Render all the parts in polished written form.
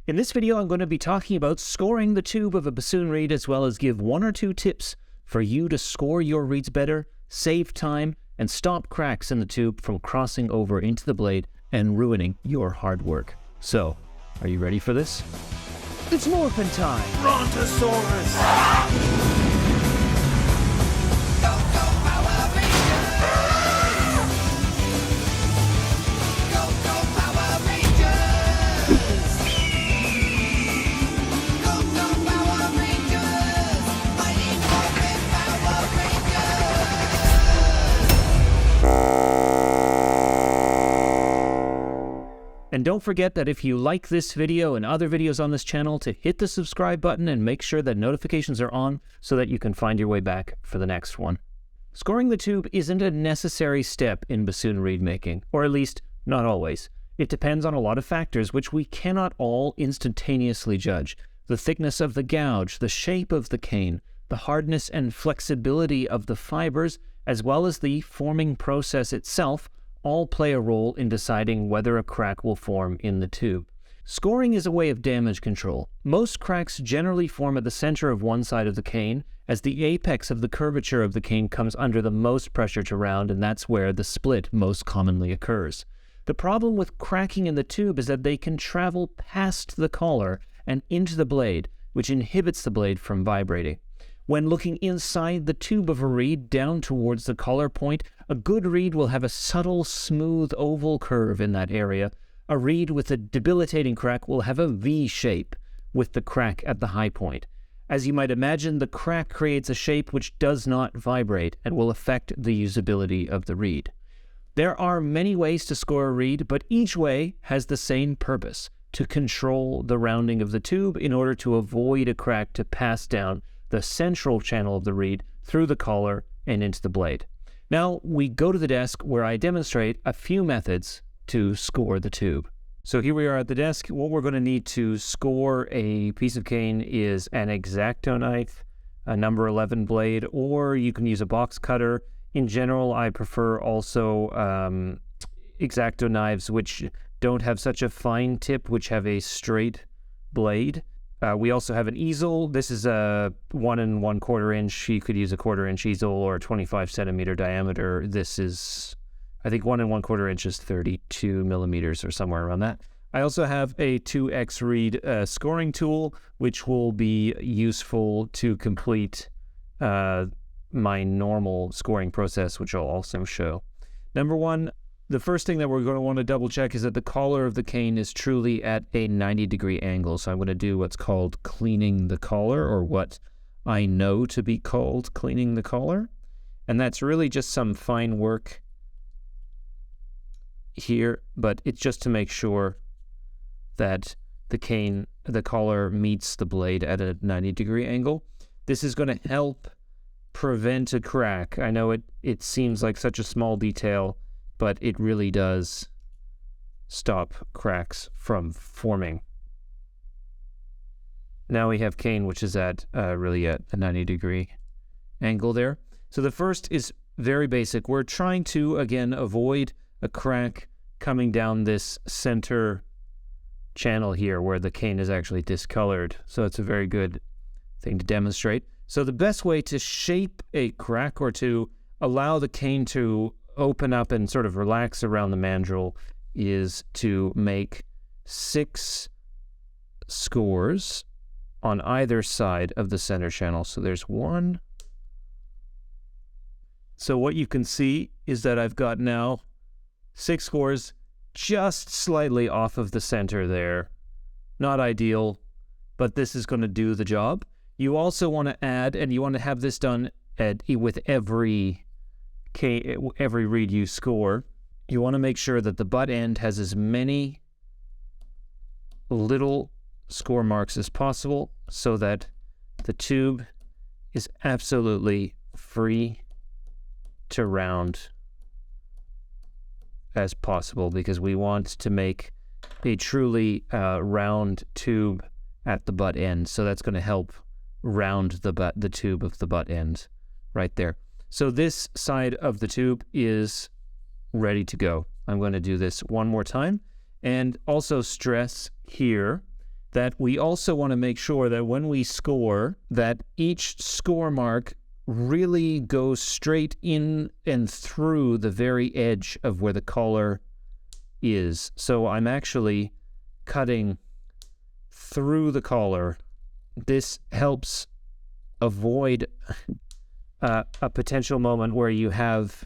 In this video, I'm going to be talking about scoring the tube of a bassoon reed, as well as give 1 or 2 tips for you to score your reeds better, save time, and stop cracks in the tube from crossing over into the blade and ruining your hard work. So, are you ready for this? It's morphin' time! Brontosaurus! And don't forget that if you like this video and other videos on this channel, to hit the subscribe button and make sure that notifications are on so that you can find your way back for the next one. Scoring the tube isn't a necessary step in bassoon reed making, or at least not always. It depends on a lot of factors which we cannot all instantaneously judge. The thickness of the gouge, the shape of the cane, the hardness and flexibility of the fibers, as well as the forming process itself, all play a role in deciding whether a crack will form in the tube. Scoring is a way of damage control. Most cracks generally form at the center of one side of the cane, as the apex of the curvature of the cane comes under the most pressure to round, and that's where the split most commonly occurs. The problem with cracking in the tube is that they can travel past the collar and into the blade, which inhibits the blade from vibrating. When looking inside the tube of a reed down towards the collar point, a good reed will have a subtle, smooth oval curve in that area. A reed with a debilitating crack will have a V shape, with the crack at the high point. As you might imagine, the crack creates a shape which does not vibrate and will affect the usability of the reed. There are many ways to score a reed, but each way has the same purpose: to control the rounding of the tube in order to avoid a crack to pass down the central channel of the reed through the collar and into the blade. Now we go to the desk where I demonstrate a few methods to score the tube. So here we are at the desk. What we're going to need to score a piece of cane is an X-Acto knife, a number 11 blade, or you can use a box cutter. In general, I prefer also X-Acto knives which don't have such a fine tip, which have a straight blade. We also have an easel. This is a 1 1/4 inch. You could use a 1/4 inch easel or a 25 centimeter diameter. This is, I think 1 1/4 inch is 32 millimeters or somewhere around that. I also have a 2X reed scoring tool, which will be useful to complete my normal scoring process, which I'll also show. Number one, the first thing that we're going to want to double check is that the collar of the cane is truly at a 90-degree angle. So I'm going to do what's called cleaning the collar, or what I know to be called cleaning the collar. And that's really just some fine work here, but it's just to make sure that the collar meets the blade at a 90-degree angle. This is going to help prevent a crack. I know it seems like such a small detail, but it really does stop cracks from forming. Now we have cane, which is at really at a 90-degree angle there. So the first is very basic. We're trying to, again, avoid a crack coming down this center channel here where the cane is actually discolored. So it's a very good thing to demonstrate. So the best way to shape a crack, or to allow the cane to open up and sort of relax around the mandrel, is to make 6 scores on either side of the center channel. So there's 1. So what you can see is that I've got now 6 scores just slightly off of the center there. Not ideal, but this is going to do the job. You also want to add, and you want to have this done with every reed you score, you want to make sure that the butt end has as many little score marks as possible, so that the tube is absolutely free to round as possible, because we want to make a truly round tube at the butt end. So that's going to help round the tube of the butt end right there. So this side of the tube is ready to go. I'm going to do this one more time, and also stress here that we also want to make sure that when we score, that each score mark really goes straight in and through the very edge of where the collar is. So I'm actually cutting through the collar. This helps avoid a potential moment where you have,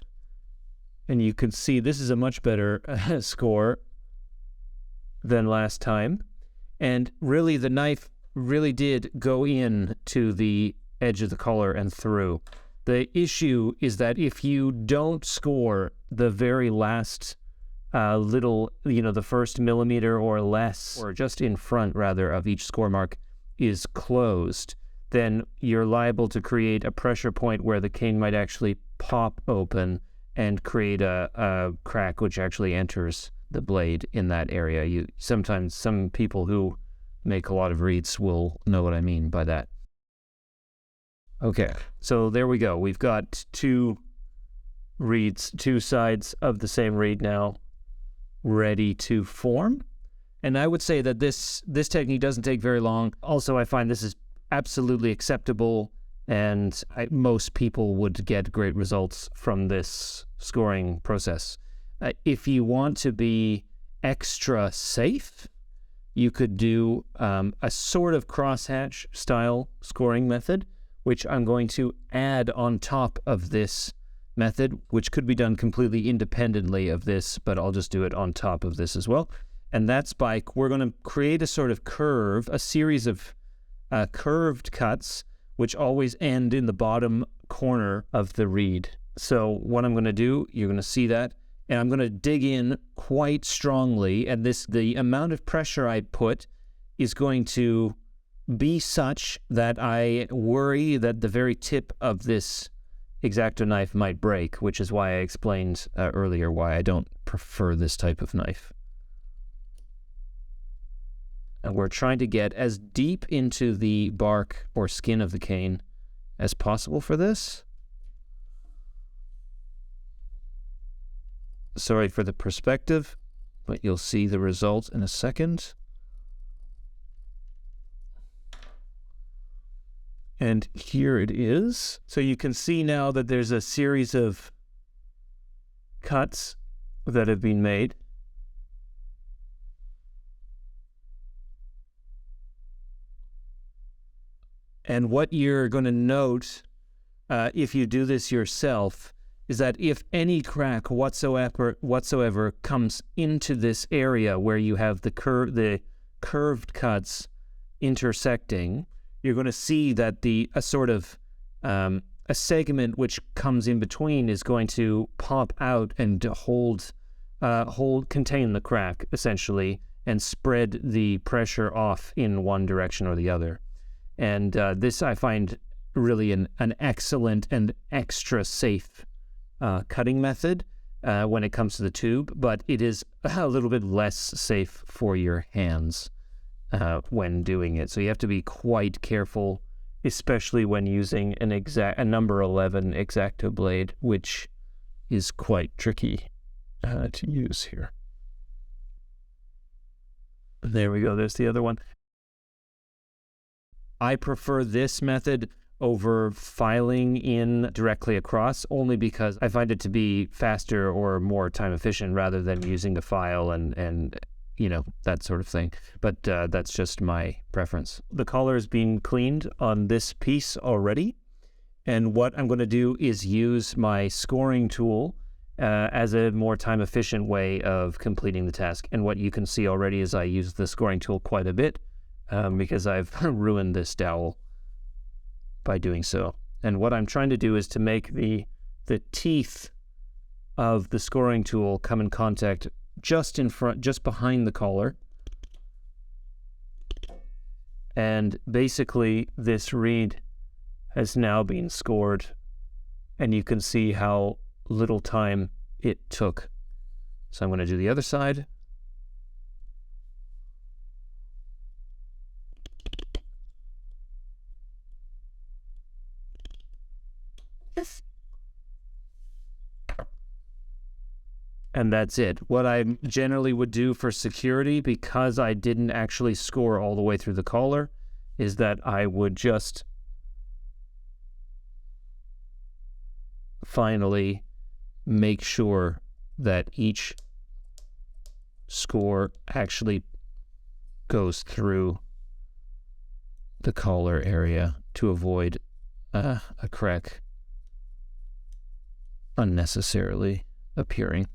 and you can see this is a much better score than last time. And really the knife really did go in to the edge of the collar and through. The issue is that if you don't score the very last little, the first millimeter or less, or just in front rather of each score mark is closed, then you're liable to create a pressure point where the cane might actually pop open and create a crack which actually enters the blade in that area. Sometimes some people who make a lot of reeds will know what I mean by that. Okay, so there we go. We've got two reeds, two sides of the same reed now ready to form. And I would say that this technique doesn't take very long. Also, I find this is absolutely acceptable, and most people would get great results from this scoring process. If you want to be extra safe, you could do a sort of crosshatch style scoring method, which I'm going to add on top of this method, which could be done completely independently of this, but I'll just do it on top of this as well. And that's by, we're going to create a sort of curve, a series of curved cuts, which always end in the bottom corner of the reed. So what I'm going to do, you're going to see that, and I'm going to dig in quite strongly, and the amount of pressure I put is going to be such that I worry that the very tip of this X-Acto knife might break, which is why I explained earlier why I don't prefer this type of knife. And we're trying to get as deep into the bark or skin of the cane as possible for this. Sorry for the perspective, but you'll see the result in a second. And here it is. So you can see now that there's a series of cuts that have been made. And what you're going to note if you do this yourself is that if any crack whatsoever comes into this area where you have the curved cuts intersecting, you're going to see that a segment which comes in between is going to pop out and contain the crack essentially, and spread the pressure off in one direction or the other. And this I find really an excellent and extra safe cutting method when it comes to the tube, but it is a little bit less safe for your hands when doing it. So you have to be quite careful, especially when using a number 11 X-Acto blade, which is quite tricky to use here. There we go. There's the other one. I prefer this method over filing in directly across, only because I find it to be faster or more time efficient rather than using a file and that sort of thing. But that's just my preference. The collar is being cleaned on this piece already, and what I'm going to do is use my scoring tool as a more time efficient way of completing the task. And what you can see already is I use the scoring tool quite a bit because I've ruined this dowel by doing so. And what I'm trying to do is to make the teeth of the scoring tool come in contact just in front, just behind the collar. And basically this reed has now been scored, and you can see how little time it took. So I'm going to do the other side. and that's it. What I generally would do for security, because I didn't actually score all the way through the collar, is that I would just finally make sure that each score actually goes through the collar area to avoid a crack unnecessarily appearing.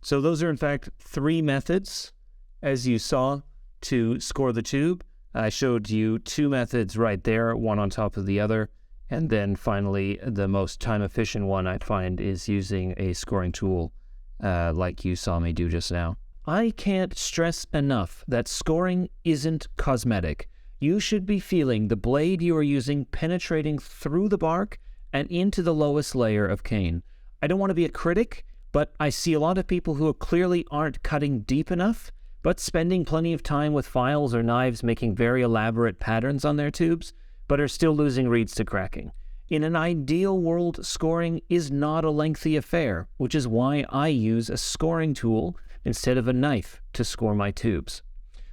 So those are in fact 3 methods, as you saw, to score the tube. I showed you 2 methods right there, one on top of the other. And then finally, the most time-efficient one I'd find is using a scoring tool like you saw me do just now. I can't stress enough that scoring isn't cosmetic. You should be feeling the blade you are using penetrating through the bark and into the lowest layer of cane. I don't want to be a critic, but I see a lot of people who clearly aren't cutting deep enough, but spending plenty of time with files or knives making very elaborate patterns on their tubes, but are still losing reeds to cracking. In an ideal world, scoring is not a lengthy affair, which is why I use a scoring tool instead of a knife to score my tubes.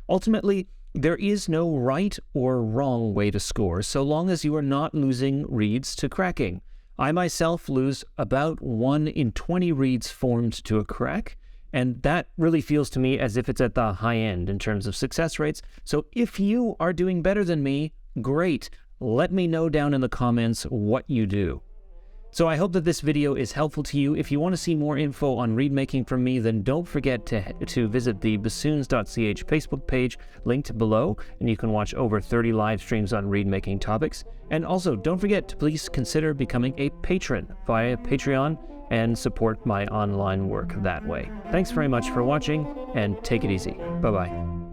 Ultimately, there is no right or wrong way to score, so long as you are not losing reeds to cracking. I myself lose about 1 in 20 reeds formed to a crack, and that really feels to me as if it's at the high end in terms of success rates. So if you are doing better than me, great. Let me know down in the comments what you do. So I hope that this video is helpful to you. If you want to see more info on reed making from me, then don't forget to visit the bassoons.ch Facebook page linked below, and you can watch over 30 live streams on reed making topics. And also, don't forget to please consider becoming a patron via Patreon and support my online work that way. Thanks very much for watching, and take it easy. Bye-bye.